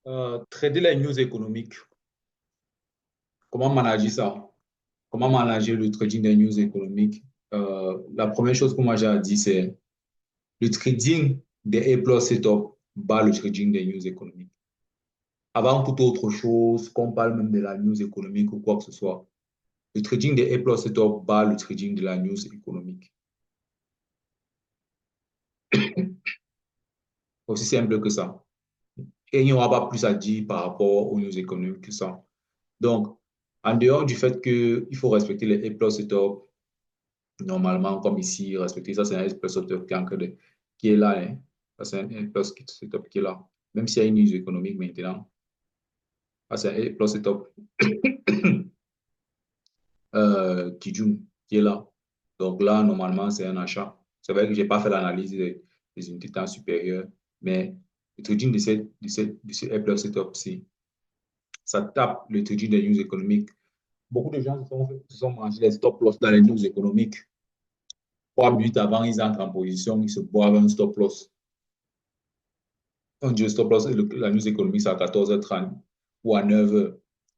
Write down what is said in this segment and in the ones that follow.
Trader les news économiques. Comment manager ça? Comment manager le trading des news économiques? La première chose que moi j'ai à dire, c'est le trading des A+ setup bat le trading des news économiques. Avant toute autre chose, qu'on parle même de la news économique ou quoi que ce soit, le trading des A+ setup bat le trading de la news économique. Aussi simple que ça. Et il n'y aura pas plus à dire par rapport aux news économiques que ça. Donc, en dehors du fait qu'il faut respecter les A+ setup, normalement, comme ici, respecter ça, c'est un A+ setup qui est là. Hein. Ça, c'est un A+ setup qui est là. Même s'il y a une news économique maintenant, ça, c'est un A+ setup qui est là. Donc là, normalement, c'est un achat. C'est vrai que je n'ai pas fait l'analyse des unités de temps supérieures, mais le trading de ce A+ setup-ci, ça tape le trading des news économiques. Beaucoup de gens se sont mangés les stop loss dans les news économiques. 3 minutes avant, ils entrent en position, ils se boivent un stop loss. On dit stop loss, la news économique, c'est à 14h30 ou à 9h.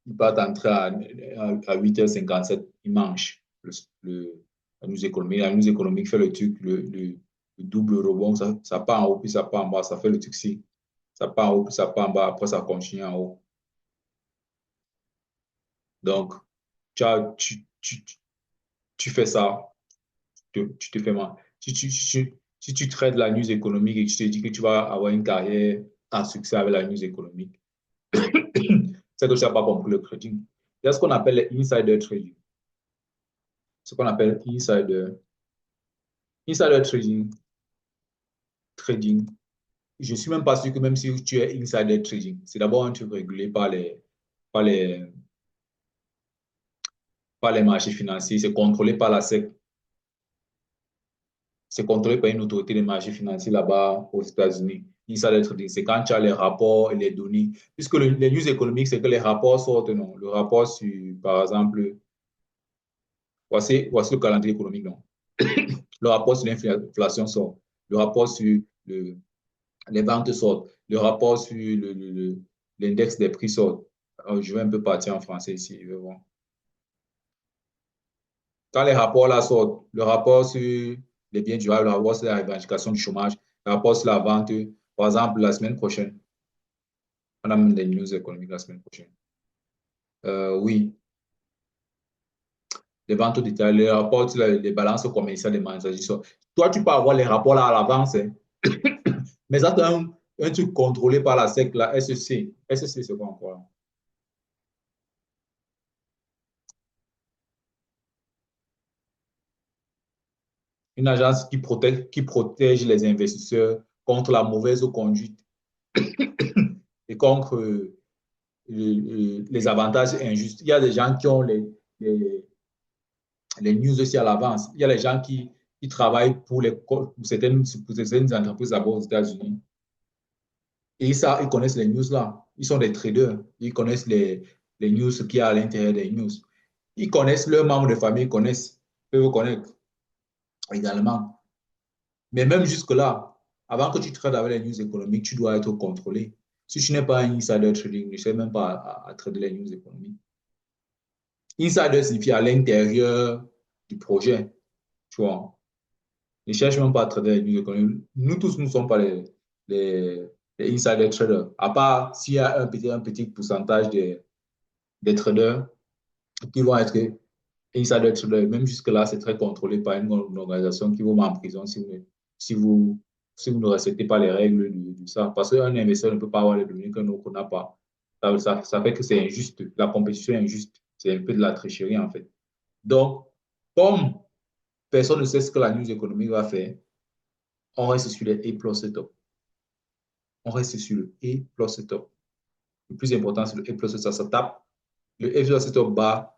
Ils partent entrer à 8h57, ils mangent la news économique. La news économique fait le truc, le double rebond, ça part en haut, puis ça part en bas, ça fait le truc-ci. Ça part en haut, puis ça part en bas, après ça continue en haut. Donc, tu fais ça, tu te fais mal. Si tu traites la news économique et que tu te dis que tu vas avoir une carrière à succès avec la news économique, c'est que tu n'as pas compris le trading. Il y a ce qu'on appelle les insider trading. Ce qu'on appelle insider trading. Je ne suis même pas sûr que même si tu es insider trading, c'est d'abord un truc régulé par les, par les marchés financiers, c'est contrôlé par la SEC, c'est contrôlé par une autorité des marchés financiers là-bas aux États-Unis. Insider trading, c'est quand tu as les rapports et les données. Puisque les news économiques, c'est que les rapports sortent, non. Le rapport sur, par exemple, voici le calendrier économique, non. Le rapport sur l'inflation sort. Le rapport sur les ventes sortent. Le rapport sur l'index des prix sort. Alors, je vais un peu partir en français ici. Je vais voir. Quand les rapports là sortent, le rapport sur les biens durables, le rapport sur la revendication du chômage, le rapport sur la vente, par exemple, la semaine prochaine, on a même des news économiques la semaine prochaine. Oui, les ventes au détail, les rapports sur les balances commerciales des managers. Toi, tu peux avoir les rapports là à l'avance, hein. Mais ça, c'est un truc contrôlé par la SEC, la SEC. SEC, c'est quoi encore? Une agence qui protège les investisseurs contre la mauvaise conduite et contre les avantages injustes. Il y a des gens qui ont les news aussi à l'avance. Il y a les gens qui travaillent pour certaines entreprises à aux États-Unis. Et ça, ils connaissent les news là. Ils sont des traders. Ils connaissent les news qu'il y a à l'intérieur des news. Ils connaissent leurs membres de famille, peuvent connaître également. Mais même jusque-là, avant que tu trades avec les news économiques, tu dois être contrôlé. Si tu n'es pas un insider trading, ne sais même pas à trader les news économiques. Insider signifie à l'intérieur du projet, tu vois. Ne cherche même pas à trader les news économiques. Nous tous, nous ne sommes pas les, les insider traders. À part s'il y a un petit pourcentage des traders qui vont être insider traders. Même jusque-là, c'est très contrôlé par une organisation qui vous met en prison si vous, si vous ne respectez pas les règles du ça. Parce qu'un investisseur ne peut pas avoir les données qu'un autre n'a pas. Ça fait que c'est injuste. La compétition est injuste. C'est un peu de la tricherie, en fait. Donc, comme personne ne sait ce que la news économique va faire, on reste sur les A+ setup. On reste sur le A+ setup. Le plus important, c'est le A+ setup. Ça tape. Le A+ setup bat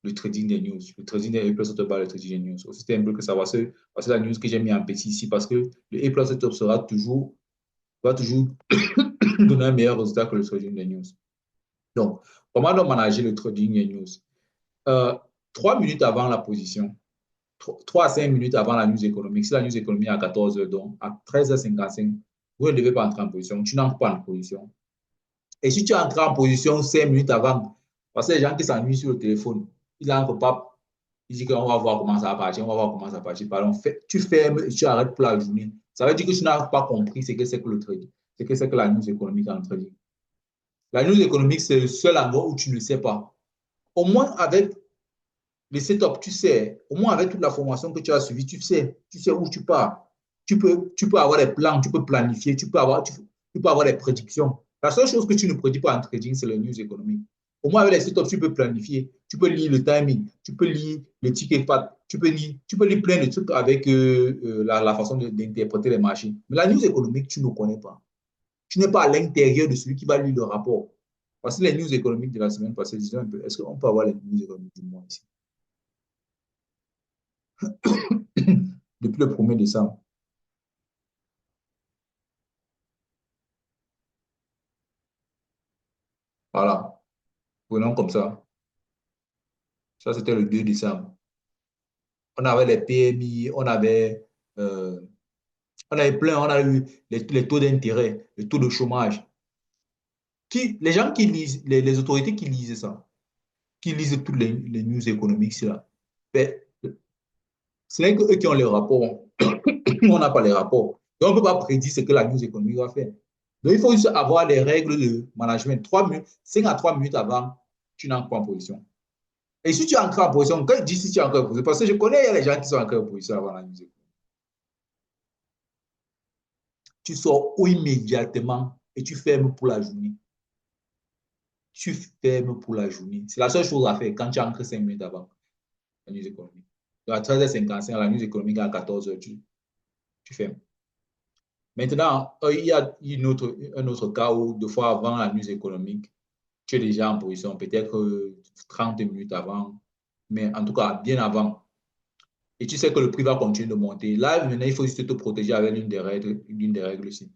le trading des news. Le trading des A+ setup bat le trading des news. C'était un peu que ça. Voici la news que j'ai mis en petit ici parce que le A+ setup va toujours donner un meilleur résultat que le trading des news. Donc, comment donc manager le trading des news? 3 minutes avant la position, 3 à 5 minutes avant la news économique, si la news économique est à 14h, donc à 13h55, vous ne devez pas entrer en position. Tu n'entres pas en position. Et si tu entres en position 5 minutes avant, parce que les gens qui s'ennuient sur le téléphone, ils n'entrent pas, ils disent qu'on va voir comment ça va partir, on va voir comment ça va partir. Pardon, tu fermes et tu arrêtes pour la journée. Ça veut dire que tu n'as pas compris ce que c'est que le trading, ce que c'est que la news économique en trading. La news économique, c'est le seul endroit où tu ne sais pas. Au moins avec les setups, tu sais, au moins avec toute la formation que tu as suivie, tu sais où tu pars. Tu peux avoir des plans, tu peux planifier, tu peux avoir des prédictions. La seule chose que tu ne prédis pas en trading, c'est les news économiques. Au moins, avec les setups, tu peux planifier, tu peux lire le timing, tu peux lire le ticket path, tu peux lire plein de trucs avec la façon d'interpréter les marchés. Mais la news économique, tu ne connais pas. Tu n'es pas à l'intérieur de celui qui va lire le rapport. Parce que les news économiques de la semaine passée, disons un peu, est-ce qu'on peut avoir les news économiques du mois ici? Depuis le 1er décembre. Voilà. Prenons comme ça. Ça, c'était le 2 décembre. On avait les PMI, euh, on avait plein, on a eu les taux d'intérêt, les taux de chômage. Les gens qui lisent, les autorités qui lisent ça, qui lisent toutes les news économiques, c'est là. Ben, ce n'est qu'eux qui ont les rapports. On n'a pas les rapports. Donc, on ne peut pas prédire ce que la news économique va faire. Donc, il faut juste avoir des règles de management. 3 minutes, 5 à 3 minutes avant, tu n'entres pas en position. Et si tu entres en position, quand je dis si tu entres en position, parce que je connais il y a les gens qui sont entrés en position avant la news économique. Tu sors immédiatement et tu fermes pour la journée. Tu fermes pour la journée. C'est la seule chose à faire quand tu entres 5 minutes avant la news économique. Donc à 13h55, la news économique à 14h, tu fermes. Maintenant, il y a un autre cas où, deux fois avant la news économique, tu es déjà en position, peut-être 30 minutes avant, mais en tout cas bien avant. Et tu sais que le prix va continuer de monter. Là, maintenant, il faut juste te protéger avec l'une des règles ici.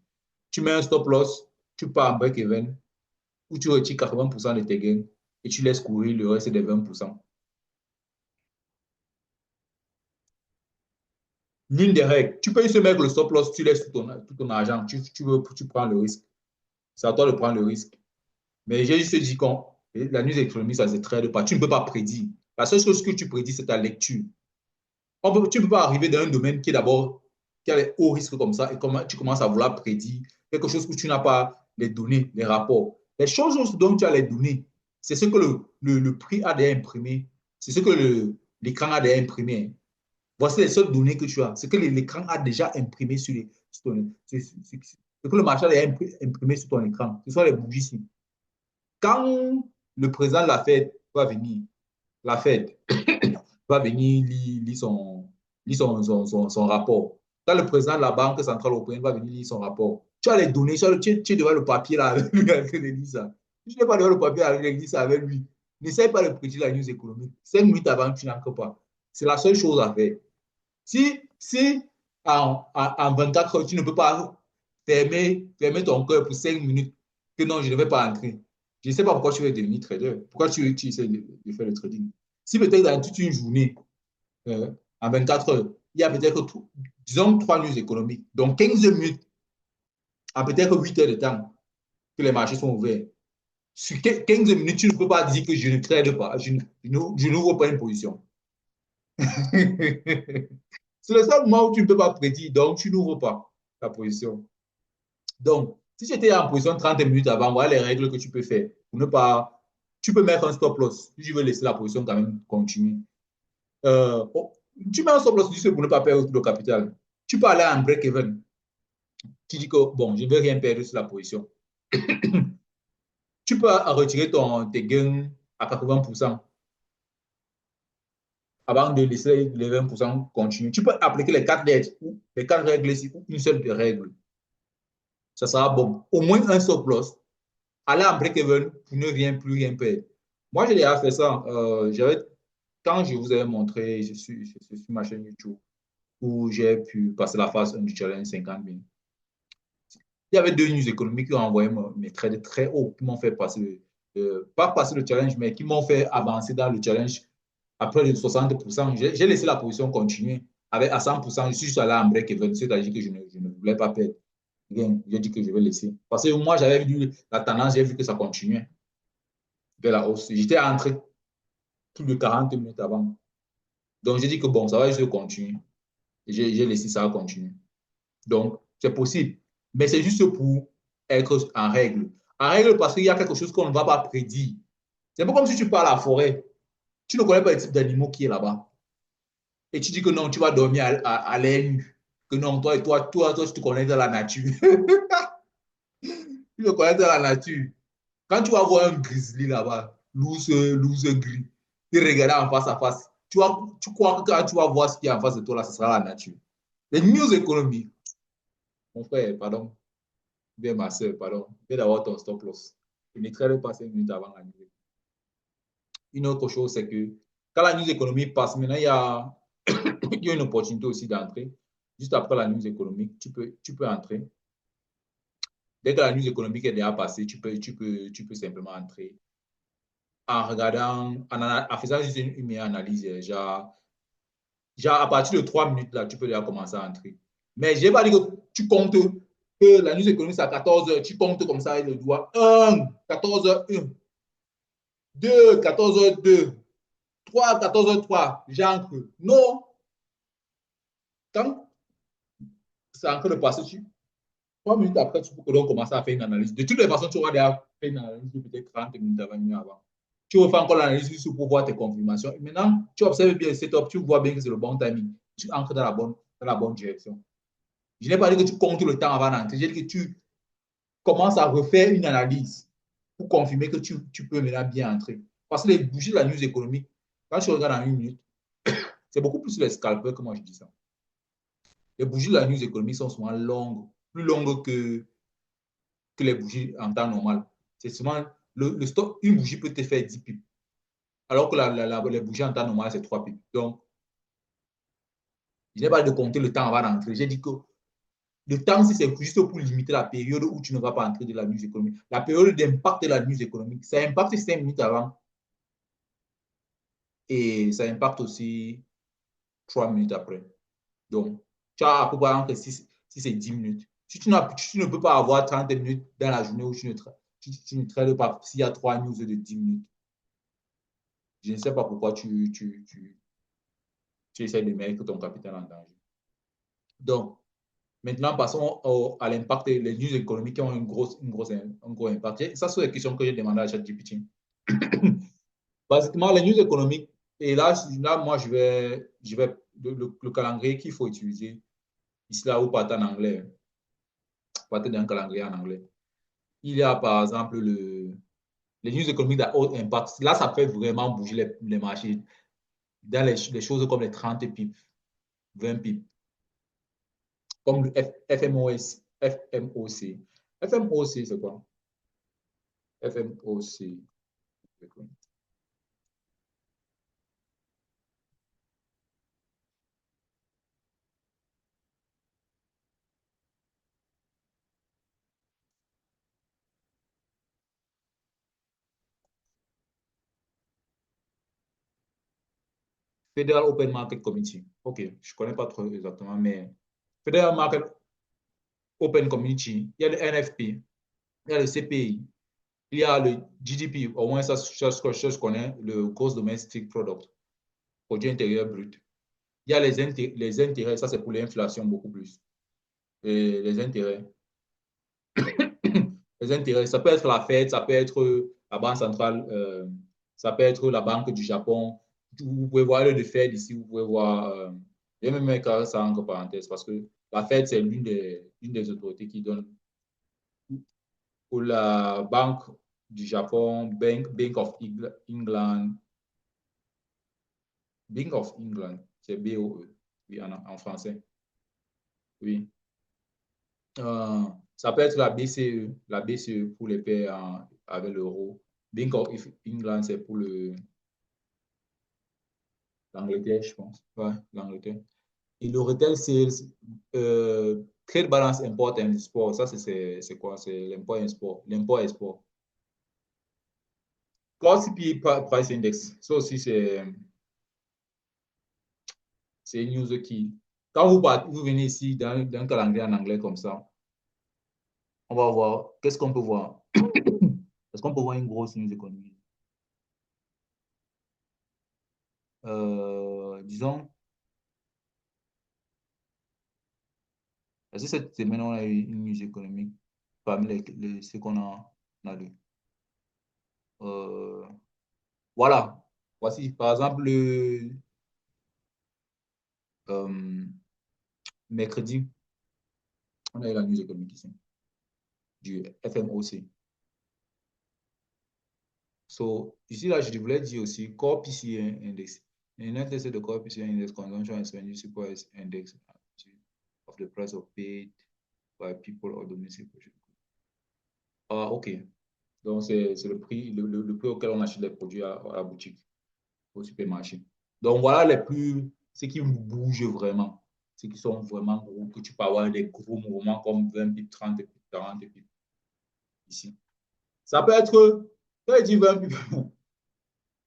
Tu mets un stop loss, tu pars en break-even, où tu retires 80% de tes gains et tu laisses courir le reste des 20%. L'une des règles, tu peux juste mettre le stop loss, tu laisses tout ton argent, tu prends le risque. C'est à toi de prendre le risque. Mais j'ai juste dit que la news économique, ça ne se trade pas. Tu ne peux pas prédire. La seule chose que tu prédis, c'est ta lecture. Tu ne peux pas arriver dans un domaine qui est d'abord, qui a des hauts risques comme ça, et comment tu commences à vouloir prédire quelque chose où tu n'as pas les données, les rapports. Les choses dont tu as les données, c'est ce que le prix a déjà imprimé, c'est ce que l'écran a déjà imprimé. Voici les seules données que tu as. C'est que l'écran a déjà imprimé sur ton, ce que le marché a déjà imprimé sur ton écran. Ce sont les bougies ici. Quand le président de la Fed va venir, la Fed va venir lire son rapport. Quand le président de la Banque centrale européenne va venir lire son rapport, tu as les données, tu es devant le papier là avec lui, avec lui, ça. Tu n'es pas devant le papier avec lui, ça avec lui. N'essaye pas de prédire la news économique. 5 minutes avant, tu n'entres pas. C'est la seule chose à faire. Si en 24 heures, tu ne peux pas fermer ton cœur pour 5 minutes, que non, je ne vais pas entrer. Je ne sais pas pourquoi tu veux devenir trader. Pourquoi tu essaies de faire le trading. Si peut-être dans toute une journée, en 24 heures, il y a peut-être, disons, 3 news économiques. Donc 15 minutes, à peut-être 8 heures de temps que les marchés sont ouverts. Sur 15 minutes, tu ne peux pas dire que je ne trade pas, je n'ouvre pas une position. C'est le seul moment où tu ne peux pas prédire, donc tu n'ouvres pas ta position. Donc, si tu étais en position 30 minutes avant, voilà les règles que tu peux faire. Pour ne pas, tu peux mettre un stop loss. Si tu veux laisser la position quand même continuer. Tu mets un stop loss juste pour ne pas perdre tout le capital. Tu peux aller en break-even. Tu dis que, bon, je ne veux rien perdre sur la position. Tu peux retirer tes gains à 80% avant de laisser les 20% continuer. Tu peux appliquer les 4 règles ici ou une seule règle. Ça sera bon. Au moins un stop loss. Aller en break-even pour ne plus rien perdre. Moi, j'ai déjà fait ça. Quand je vous avais montré, je suis sur ma chaîne YouTube, où j'ai pu passer la phase 1 du challenge 50 000. Il y avait 2 news économiques qui ont envoyé mes trades très hauts, qui m'ont fait passer, pas passer le challenge, mais qui m'ont fait avancer dans le challenge à près de 60%. J'ai laissé la position continuer à 100%. Je suis juste allé en break-even, c'est-à-dire que je ne voulais pas perdre. Bien, j'ai dit que je vais laisser. Parce que moi, j'avais vu la tendance, j'ai vu que ça continuait vers la hausse. J'étais entré plus de 40 minutes avant. Donc, j'ai dit que bon, ça va juste continuer. J'ai laissé ça continuer. Donc, c'est possible. Mais c'est juste pour être en règle. En règle parce qu'il y a quelque chose qu'on ne va pas prédire. C'est un peu comme si tu pars à la forêt. Tu ne connais pas le type d'animaux qui est là-bas. Et tu dis que non, tu vas dormir à l'air nu. Que non, toi, tu te connais dans la nature. Tu te connais dans la nature. Quand tu vas voir un grizzly là-bas, loose gris, tu regardes en face à face, tu crois que quand tu vas voir ce qui est en face de toi, là, ce sera la nature. Les news économiques, mon frère, pardon, bien ma soeur, pardon, viens d'avoir ton stop loss. Je ne traite pas 5 minutes avant la news. Une autre chose, c'est que quand la news économique passe, maintenant, il y a une opportunité aussi d'entrer. Juste après la news économique, tu peux entrer. Dès que la news économique est déjà passée, tu peux simplement entrer en regardant, en faisant juste une meilleure analyse. Genre, à partir de 3 minutes, là, tu peux déjà commencer à entrer. Mais je n'ai pas dit que tu comptes que la news économique, c'est à 14 heures. Tu comptes comme ça avec le doigt. 1, 14 h 1, 2, 14 h 2, 3, 14 h 3. J'entre. Non. Quand c'est en train de passer, 3 minutes après, tu peux donc commencer à faire une analyse. De toutes les façons, tu auras déjà fait une analyse de peut-être 30 minutes avant, une heure avant. Tu refais encore l'analyse juste pour voir tes confirmations. Et maintenant, tu observes bien le setup, tu vois bien que c'est le bon timing. Tu entres dans la bonne direction. Je n'ai pas dit que tu comptes le temps avant d'entrer. J'ai dit que tu commences à refaire une analyse pour confirmer que tu peux maintenant bien entrer. Parce que les bougies de la news économique, quand tu regardes en 1 minute, c'est beaucoup plus les scalpers que moi je dis ça. Les bougies de la news économique sont souvent longues, plus longues que les bougies en temps normal. C'est souvent le stock, une bougie peut te faire 10 pips, alors que les bougies en temps normal, c'est 3 pips. Donc, je n'ai pas de compter le temps avant d'entrer. J'ai dit que le temps, si c'est juste pour limiter la période où tu ne vas pas entrer de la news économique. La période d'impact de la news économique, ça impacte 5 minutes avant et ça impacte aussi 3 minutes après. Donc, tu as à peu près entre 6 et 10 minutes. Si tu ne peux pas avoir 30 minutes dans la journée où tu ne trades pas s'il y a 3 news de 10 minutes. Je ne sais pas pourquoi tu essaies de mettre ton capital en danger. Donc, maintenant, passons à l'impact. Les news économiques qui ont un gros impact. Et ça, c'est les questions que j'ai demandé à ChatGPT. Basiquement, les news économiques, et là moi, le calendrier qu'il faut utiliser, ici, là, où partir en anglais, partir d'un calendrier en anglais. Il y a, par exemple, les news économiques à haut impact. Là, ça fait vraiment bouger les marchés dans les choses comme les 30 pips, 20 pips. Comme le FMOC. FMOC. FMOC, c'est quoi? FMOC. Federal Open Market Committee. OK, je ne connais pas trop exactement, mais Federal Market Open Committee, il y a le NFP, il y a le CPI, il y a le GDP, au moins ça, je connais, le Gross Domestic Product, produit intérieur brut. Il y a les intérêts, ça c'est pour l'inflation beaucoup plus. Et les intérêts. Les intérêts, ça peut être la Fed, ça peut être la Banque centrale, ça peut être la Banque du Japon. Vous pouvez voir le Fed ici, vous pouvez voir. Je vais même mettre ça entre parenthèses parce que la Fed, c'est l'une des autorités qui donne pour la Banque du Japon, Bank of England, Bank of England, c'est BOE, oui, en français. Oui. Euh, Ça peut être la BCE pour les paires avec l'euro. Bank of England, c'est pour l'Angleterre, je pense. Ouais, l'Angleterre. Et le retail sales, trade balance import and export, ça c'est quoi? C'est l'import et export. L'import et export. Core CPI Price Index, ça aussi c'est une news qui, quand vous venez ici dans un calendrier en anglais comme ça, On va voir. Qu'est-ce qu'on peut voir? Est-ce qu'on peut voir une grosse news économique? Disons, est-ce que cette semaine, on a eu une news économique parmi ceux qu'on a lu? Euh, voilà. Voici, par exemple, le euh, mercredi, on a eu la news économique ici, du FMOC. So, ici, là, je voulais dire aussi Core PCA Index. In United States, the Core PCA Index, Consumption Expenditure Price Index of the price of paid by people or domestic production. Ah, OK. Donc, c'est le prix, le prix auquel on achète les produits à la boutique, au supermarché. Donc, voilà ceux qui bougent vraiment, ceux qui sont vraiment gros, que tu peux avoir des gros mouvements comme 20 pips, 30 pips, 40 pips ici. Ça peut être, quand il dit 20 pips,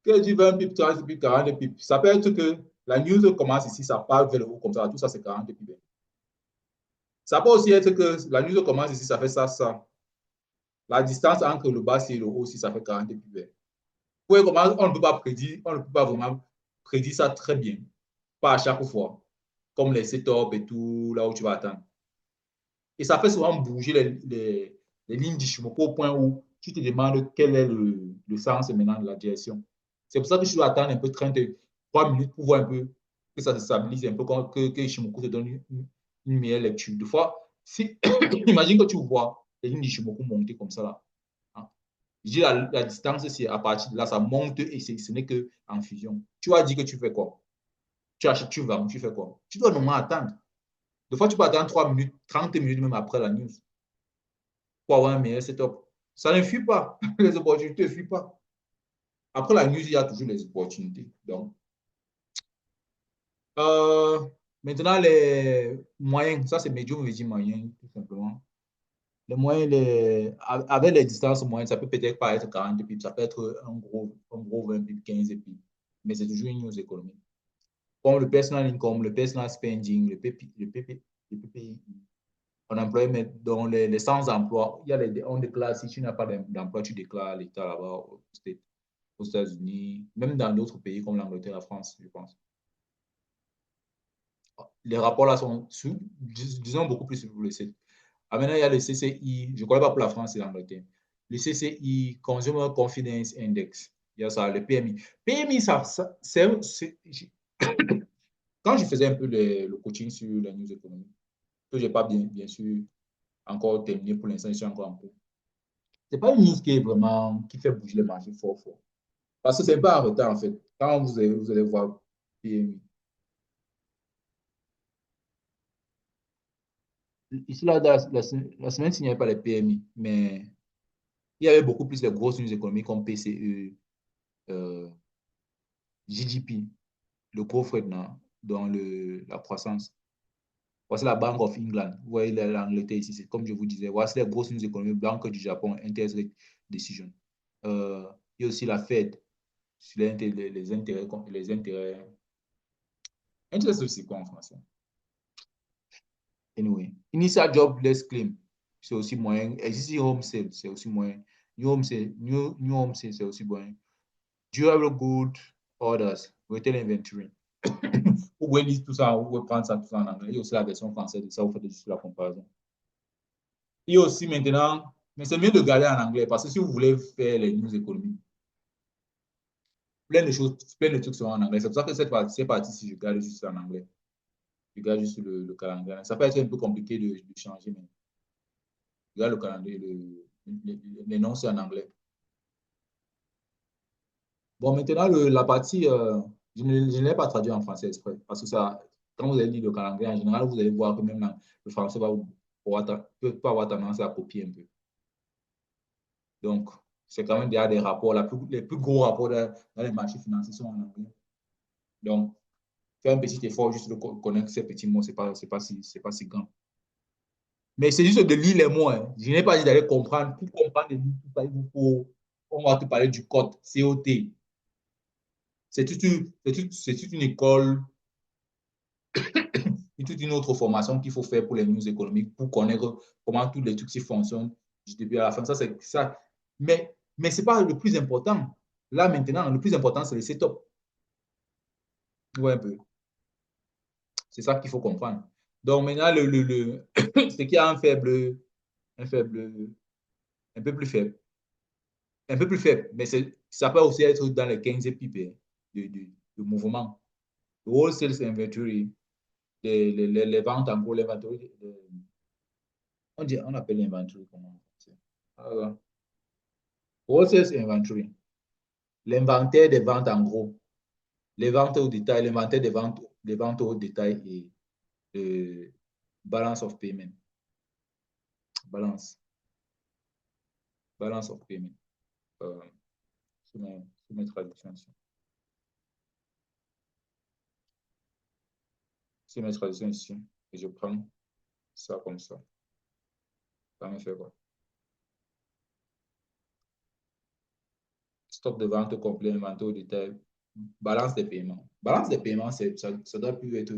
quand il dit 20 pips, 30 pips, 40 pips, ça peut être que la news commence ici, ça part vers le haut comme ça, tout ça c'est 40 pips. Ça peut aussi être que la news commence ici, ça fait ça, ça. La distance entre le bas et le haut, si ça fait 40 pips. On ne peut pas prédire, on ne peut pas vraiment prédire ça très bien. Pas à chaque fois. Comme les setups et tout, là où tu vas attendre. Et ça fait souvent bouger les lignes d'Ishimoku au point où tu te demandes quel est le sens maintenant de la direction. C'est pour ça que je dois attendre un peu 33 minutes pour voir un peu que ça se stabilise un peu, que Ishimoku te donne une meilleure lecture. Des fois, si, imagine que tu vois les lignes d'Ishimoku monter comme ça là. Hein. Je dis la distance, c'est à partir de là, ça monte et ce n'est qu'en fusion. Tu vas dire que tu fais quoi? Tu achètes, tu vends, tu fais quoi? Tu dois normalement attendre. Des fois, tu peux attendre 3 minutes, 30 minutes même après la news pour avoir un meilleur setup. Ça ne fuit pas. Les opportunités ne fuient pas. Après la news, il y a toujours les opportunités. Donc, euh, maintenant, les moyens, ça c'est médium, je dis moyen, tout simplement. Les moyens, avec les distances moyennes, ça peut peut-être pas être 40 pips, ça peut être un gros 20 pips, 15 pips. Mais c'est toujours une news économique. Comme le personal income, le personal spending, le PPI, on emploie, mais dans les sans-emploi, on déclare, si tu n'as pas d'emploi, tu déclares l'État là-bas aux États-Unis, même dans d'autres pays comme l'Angleterre, la France, je pense. Les rapports là sont, disons, beaucoup plus sur le site. Ah, maintenant, il y a le CCI, je ne connais pas pour la France et l'Angleterre. Le CCI, Consumer Confidence Index. Il y a ça, le PMI. PMI, quand je faisais un peu le coaching sur la news économique, que je n'ai pas bien sûr encore terminé pour l'instant, je suis encore en cours. C'est pas une news qui est vraiment, qui fait bouger les marchés fort, fort. Parce que c'est pas en retard, en fait. Quand vous allez voir PMI. Ici, là, la semaine, il n'y avait pas les PMI, mais il y avait beaucoup plus de grosses news économiques comme PCE, GDP, le gros fret dans la croissance. Voici la Bank of England. Vous voyez l'Angleterre ici, c'est comme je vous disais. Voici les grosses news économiques. Banque du Japon, Interest Rate Decision. Il y a aussi la Fed sur les intérêts. Les intérêts. Interest c'est quoi en français? Anyway. Initial Jobless Claim, c'est aussi moyen. Existing Home Sale, c'est aussi moyen. New Home Sale, c'est aussi moyen. Durable Good Orders, Retail Inventory. Vous pouvez lire tout ça, vous pouvez prendre ça tout ça en anglais. Il y a aussi la version française de ça, vous faites juste la comparaison. Il y a aussi maintenant, mais c'est mieux de garder en anglais parce que si vous voulez faire les news économiques, plein de choses, plein de trucs seront en anglais. C'est pour ça que cette partie, si je garde juste en anglais, je garde juste le calendrier. Ça peut être un peu compliqué de changer, mais je garde le calendrier, les noms, c'est en anglais. Bon, maintenant, la partie, je ne l'ai pas traduit en français exprès parce que ça, quand vous allez lire le calendrier, en général, vous allez voir que même le français peut avoir tendance à copier un peu. Donc, c'est quand même des rapports, les plus gros rapports dans les marchés financiers sont en anglais. Donc, faire un petit effort juste de connaître ces petits mots, c'est pas si grand. Mais c'est juste de lire les mots. Hein. Je n'ai pas dit d'aller comprendre. Pour comprendre les mots, tout ça, on va te parler du code COT. C'est toute une école, toute une autre formation qu'il faut faire pour les news économiques, pour connaître comment tous les trucs fonctionnent du début à la fin. Ça, c'est ça. Mais ce n'est pas le plus important. Là, maintenant, le plus important, c'est le setup. Ouais, un peu. C'est ça qu'il faut comprendre. Donc, maintenant, c'est qu'il y a un faible, un peu plus faible. Un peu plus faible, mais ça peut aussi être dans les 15 pipes de mouvement. Le wholesale inventory, les ventes en gros, l'inventory, on appelle l'inventory comment? Alors, wholesale inventory, l'inventaire des ventes en gros, les ventes au détail, l'inventaire des ventes au détail et balance of payment. Balance. Balance of payment. Sur mes traductions ici. Sur mes traductions ici. Et je prends ça comme ça. Ça me fait quoi? Stock de vente complet, inventaire au détail, balance des paiements. Balance des paiements, ça doit plus être.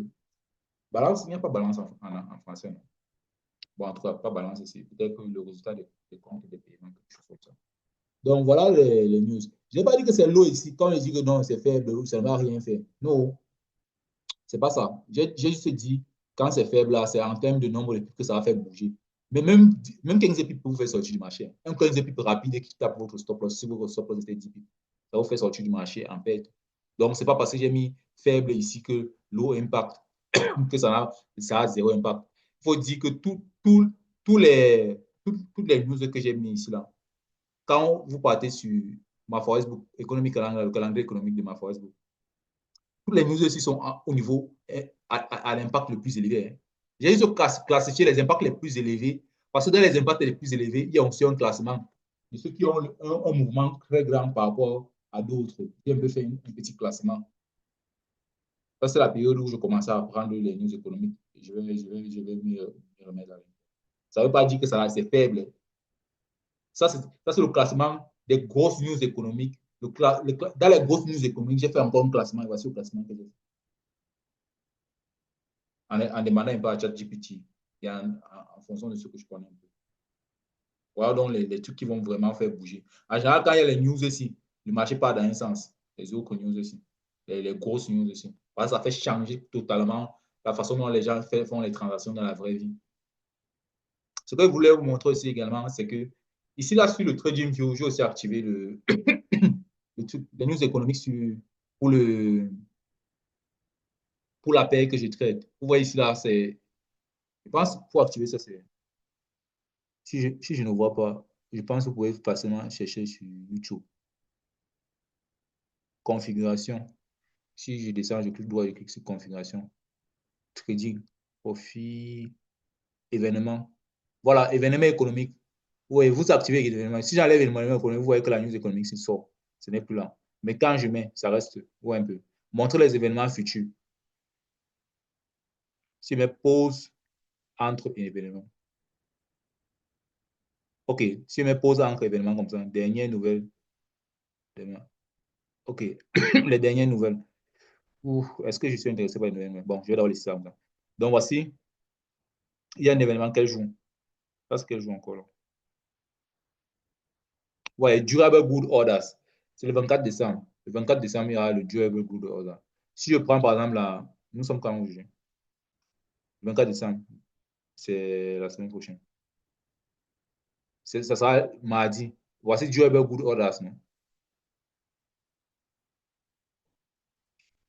Balance, il n'y a pas balance en français. Non? Bon, en tout cas, pas balance ici. Peut-être que le résultat des comptes et des paiements, quelque chose comme ça. Donc, voilà les news. Je n'ai pas dit que c'est l'eau ici. Quand je dis que non, c'est faible, ça ne va rien faire. Non, c'est pas ça. J'ai juste dit, quand c'est faible, là, c'est en termes de nombre de pips que ça va faire bouger. Mais même 15 pips peut vous faire sortir du marché. Un 15 pips rapide qui tape votre stop loss, si votre stop loss était 10 pips, ça vous fait sortir du marché en perte. Donc, ce n'est pas parce que j'ai mis faible ici que l'eau impact, que ça a zéro impact. Il faut dire que toutes les news que j'ai mis ici, là, quand vous partez sur ma Facebook, économique, le calendrier économique de ma Facebook, toutes les news aussi sont au niveau, à l'impact le plus élevé. Hein. J'ai juste classifié les impacts les plus élevés, parce que dans les impacts les plus élevés, il y a aussi un classement de ceux qui ont un mouvement très grand par rapport à d'autres. J'ai un peu fait un petit classement. Ça, c'est la période où je commençais à apprendre les news économiques. Je vais m'y remettre avec. Ça ne veut pas dire que c'est faible. Ça, c'est le classement des grosses news économiques. Dans les grosses news économiques, j'ai fait encore un classement. Et voici le classement que j'ai fait. En demandant un peu à ChatGPT et en fonction de ce que je connais un peu. Voilà donc les trucs qui vont vraiment faire bouger. En général, quand il y a les news aussi, le marché part dans un sens. Les autres news aussi. Les grosses news aussi. Parce que ça fait changer totalement la façon dont les gens font les transactions dans la vraie vie. Ce que je voulais vous montrer aussi également, c'est que ici, là, sur le TradingView, j'ai aussi activé les news économiques pour la paie que je traite. Vous voyez ici, là, je pense qu'il faut activer ça. Si je ne vois pas, je pense que vous pouvez facilement chercher sur YouTube. Configuration. Si je descends, je clique droit, je clique sur configuration. Trading, profit, événement. Voilà, événement économique. Oui, vous activez l'événement. Si j'enlève l'événement économique, vous voyez que la news économique sort. Ce n'est plus là. Mais quand je mets, ça reste ouais, un peu. Montre les événements futurs. Si je mets pause entre événements. OK. Si je mets pause entre événements comme ça, dernière nouvelle. OK. Les dernières nouvelles. Est-ce que je suis intéressé par les nouvelles? Bon, je vais d'abord laisser ça. Donc, voici. Il y a un événement quel jour? Parce qu'elle joue encore là. Ouais, Durable Good Orders. C'est le 24 décembre. Le 24 décembre, il y a le Durable Good Order. Si je prends par exemple là, nous sommes quand aujourd'hui? Le 24 décembre, c'est la semaine prochaine. Ça sera mardi. Voici Durable Good Orders. Non?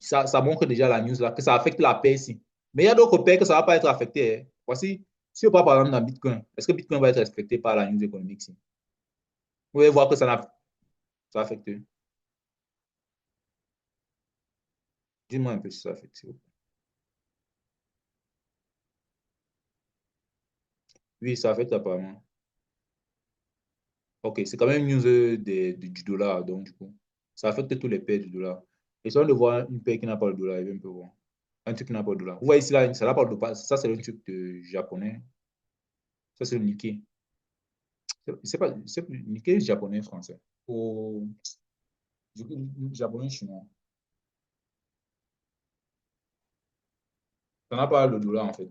Ça montre déjà la news là, que ça affecte la paix ici. Mais il y a d'autres paix que ça ne va pas être affecté. Hein. Voici, si on parle par exemple dans Bitcoin, est-ce que Bitcoin va être affecté par la news économique ici? Vous pouvez voir que ça affecte. Dis-moi un peu si ça affecte. Oui, ça affecte apparemment. Ok, c'est quand même une news du dollar, donc du coup, ça affecte tous les paires du dollar. Et si on de voir une paire qui n'a pas le dollar, il va un peu voir. Un truc qui n'a pas le dollar. Vous voyez ici, là, ça n'a pas le dollar. Ça, c'est le truc de japonais. Ça, c'est le Nikkei. C'est pas, c'est Nikkei japonais, français. Au japonais, chinois. Ça n'a pas le dollar, en fait.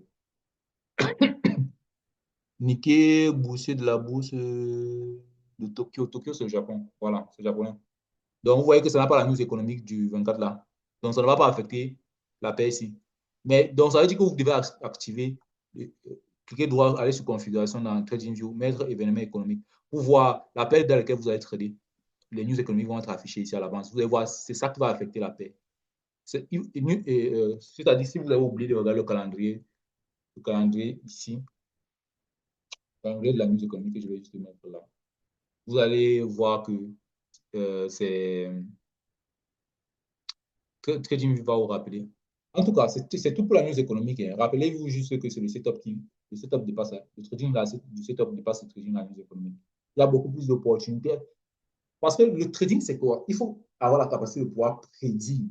Nikkei, boursier de la bourse de Tokyo. Tokyo, c'est le Japon. Voilà, c'est japonais. Donc, vous voyez que ça n'a pas la news économique du 24 là. Donc, ça ne va pas affecter la paix ici. Mais donc, ça veut dire que vous devez activer, cliquer droit, aller sur configuration dans TradingView, mettre événements économiques pour voir la paix dans laquelle vous allez trader. Les news économiques vont être affichées ici à l'avance. Vous allez voir, c'est ça qui va affecter la paix. C'est-à-dire, si vous avez oublié de regarder le calendrier ici, le calendrier de la news économique que je vais juste mettre là, vous allez voir que c'est TradingView va vous rappeler. En tout cas, c'est tout pour la news économique, hein. Rappelez-vous juste que c'est le setup dépasse, le trading là, du setup dépasse le trading la news économique. Il y a beaucoup plus d'opportunités. Parce que le trading, c'est quoi? Il faut avoir la capacité de pouvoir prédire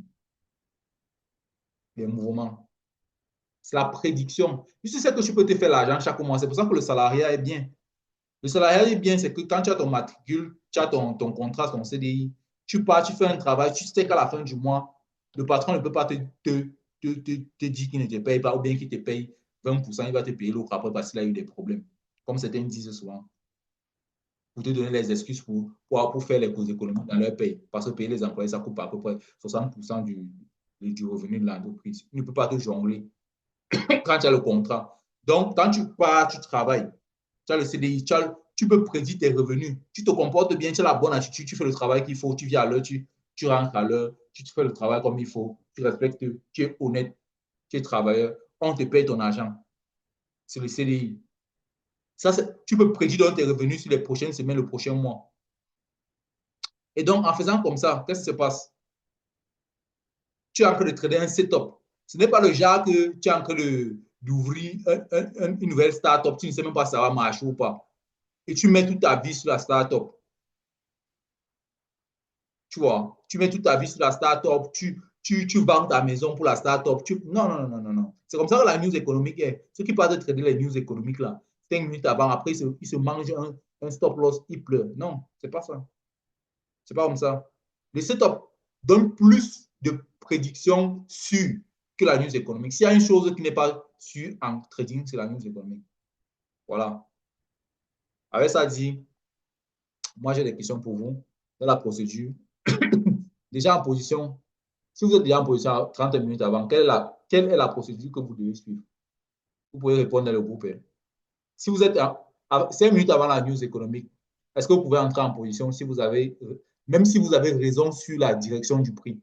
les mouvements. C'est la prédiction. Tu sais que tu peux te faire l'argent chaque mois. C'est pour ça que le salariat est bien. Le salariat est bien, c'est que quand tu as ton matricule, tu as ton contrat, ton CDI, tu pars, tu fais un travail, tu sais qu'à la fin du mois, le patron ne peut pas te dire qu'il ne te paye pas ou bien qu'il te paye 20%, il va te payer l'autre après parce qu'il a eu des problèmes. Comme certains disent souvent, pour te donner les excuses pour faire les économies dans leur paye. Parce que payer les employés, ça coûte à peu près 60% du revenu de l'entreprise. Il ne peut pas te jongler quand tu as le contrat. Donc, quand tu pars, tu travailles, tu as le CDI, tu peux prédire tes revenus. Tu te comportes bien, tu as la bonne attitude, tu fais le travail qu'il faut, tu viens à l'heure, tu rentres à l'heure, tu fais le travail comme il faut, tu respectes, tu es honnête, tu es travailleur, on te paye ton argent. C'est le CDI. Ça, tu peux prédire donc tes revenus sur les prochaines semaines, le prochain mois. Et donc, en faisant comme ça, qu'est-ce qui se passe? Tu es en train de trader un setup. Ce n'est pas le genre que tu es en train d'ouvrir une nouvelle start-up, tu ne sais même pas si ça va marcher ou pas. Et tu mets toute ta vie sur la start-up. Tu vois, tu mets toute ta vie sur la start-up, tu vends ta maison pour la start-up. Non, non, non, non, non. C'est comme ça que la news économique est. Ceux qui parlent de trader les news économiques là, 5 minutes avant, après, ils se mangent un stop-loss, ils pleurent. Non, c'est pas ça. C'est pas comme ça. Le setup donne plus de prédictions sûres que la news économique. S'il y a une chose qui n'est pas sûre en trading, c'est la news économique. Voilà. Avec ça dit, moi j'ai des questions pour vous dans la procédure. Déjà en position, si vous êtes déjà en position à 30 minutes avant, quelle est la procédure que vous devez suivre? Vous pouvez répondre dans le groupe. Si vous êtes à 5 minutes avant la news économique, est-ce que vous pouvez entrer en position si vous avez, même si vous avez raison sur la direction du prix?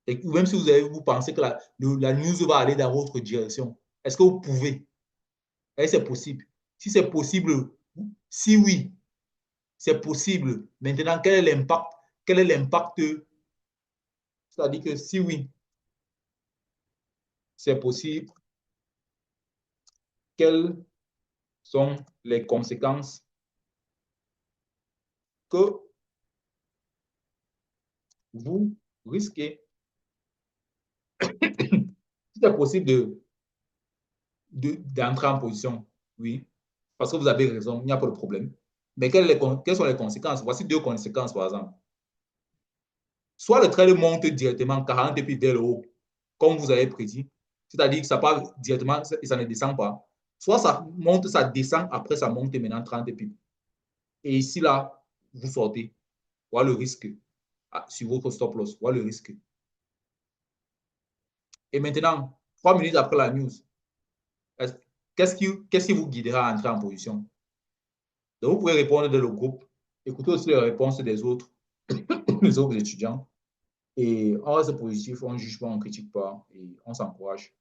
Et même si vous pensez que la news va aller dans votre direction, est-ce que vous pouvez? Est-ce que c'est possible? Si c'est possible, si oui, c'est possible. Maintenant, quel est l'impact? Quel est l'impact? C'est-à-dire que si oui, c'est possible, quelles sont les conséquences que vous risquez? Si c'est possible d'entrer en position, oui, parce que vous avez raison, il n'y a pas de problème. Mais quelles sont les conséquences? Voici deux conséquences, par exemple. Soit le trade monte directement 40 et puis vers le haut, comme vous avez prédit, c'est-à-dire que ça part directement et ça ne descend pas. Soit ça monte, ça descend, après ça monte maintenant 30 et puis. Et ici, là, vous sortez. Voilà le risque sur votre stop loss. Voilà le risque. Et maintenant, 3 minutes après la news, qu'est-ce qui vous guidera à entrer en position? Donc, vous pouvez répondre dans le groupe. Écoutez aussi les réponses des autres, les autres étudiants. Et on reste positif, on ne juge pas, on ne critique pas et on s'encourage.